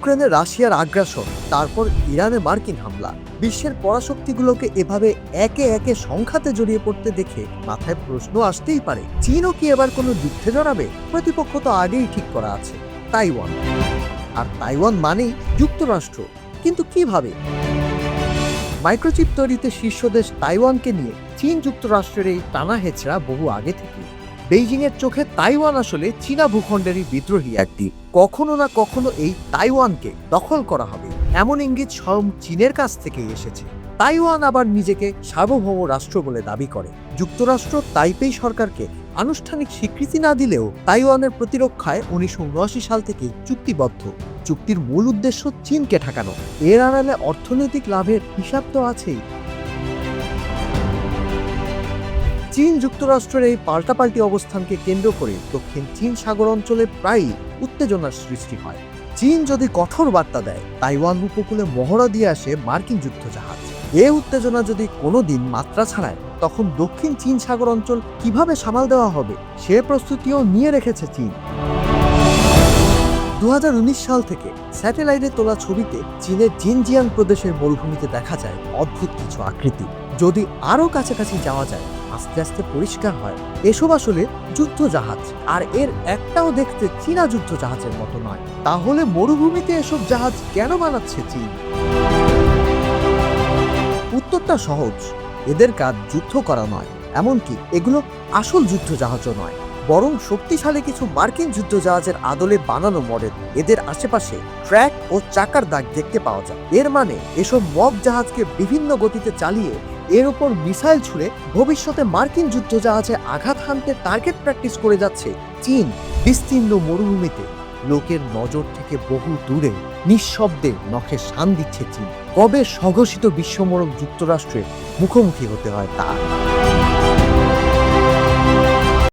ইউক্রেনে রাশিয়ার আগ্রাসন, তারপর ইরানে মার্কিন হামলা, বিশ্বের পরাশক্তিগুলোকে এভাবে একে একে সংঘাতে জড়িয়ে পড়তে দেখে মাথায় প্রশ্ন আসতেই পারে, চীনও কি এবার কোনো যুদ্ধে জড়াবে? প্রতিপক্ষ তো আগেই ঠিক করা আছে, তাইওয়ান। আর তাইওয়ান মানেই যুক্তরাষ্ট্র, কিন্তু কিভাবে? মাইক্রোচিপ তৈরিতে শীর্ষ দেশ তাইওয়ানকে নিয়ে চীন যুক্তরাষ্ট্রের এই টানা হেচড়া বহু আগে থেকে। বেইজিংয়ের চোখে তাইওয়ান আসলে চীনা ভূখণ্ডেরই বিদ্রোহী একটি, কখনো না কখনো এই তাইওয়ানকে দখল করা হবে এমন ইঙ্গিত স্বয়ং চীনের কাছ থেকেই এসেছে। তাইওয়ান আবার নিজেকে সার্বভৌম রাষ্ট্র বলে দাবি করে। যুক্তরাষ্ট্র তাইপেই সরকারকে আনুষ্ঠানিক স্বীকৃতি না দিলেও তাইওয়ানের প্রতিরক্ষায় 1979 সাল থেকে চুক্তিবদ্ধ। চুক্তির মূল উদ্দেশ্য চীনকে ঠেকানো, এর আড়ালে অর্থনৈতিক লাভের হিসাব তো আছেই। চীন যুক্তরাষ্ট্রের এই পাল্টাপাল্টি অবস্থানকে কেন্দ্র করে দক্ষিণ চীন সাগর অঞ্চলে প্রায়ই উত্তেজনার সৃষ্টি হয়। চীন যদি কঠোর বার্তা দেয়, তাইওয়ান উপকূলে মহড়া দিয়ে আসে মার্কিন যুদ্ধজাহাজ, এ উত্তেজনা যদি কোনোদিন মাত্রা ছাড়ায়, তখন দক্ষিণ চীন সাগর অঞ্চল কিভাবে সামাল দেওয়া হবে সে প্রস্তুতিও নিয়ে রেখেছে চীন। 2019 সাল থেকে স্যাটেলাইটে তোলা ছবিতে চীনের জিনজিয়াং প্রদেশের মরুভূমিতে দেখা যায় অদ্ভুত কিছু আকৃতি। যদি আরো কাছাকাছি যাওয়া যায়, আস্তে আস্তে পরিষ্কার হয় এসব আসলে যুদ্ধজাহাজ, আর এর একটাও দেখতে চীনা যুদ্ধজাহাজের মতো নয়। তাহলে মরুভূমিতে এসব জাহাজ কেন বানাচ্ছে চীন? উত্তরটা সহজ, এদের কাজ যুদ্ধ করা নয়, এমনকি এগুলো আসল যুদ্ধজাহাজও নয়, বরং শক্তিশালী কিছু মার্কিন যুদ্ধজাহাজের আদলে বানানো মডেল। এদের আশেপাশে ট্র্যাক ও চাকার দাগ দেখতে পাওয়া যায়। এর মানে এসব মক জাহাজকে বিভিন্ন গতিতে চালিয়ে এর উপর মিসাইল ছুড়ে ভবিষ্যতে মার্কিন যুদ্ধজাহাজে আঘাত হানতে টার্গেট প্র্যাকটিস করে যাচ্ছে চীন। বিস্তীর্ণ মরুভূমিতে লোকের নজর থেকে বহু দূরে নিঃশব্দে নখে শান দিচ্ছে চীন। কবে স্বঘোষিত বিশ্বমোড়ক যুক্তরাষ্ট্রের মুখোমুখি হতে হয় তার।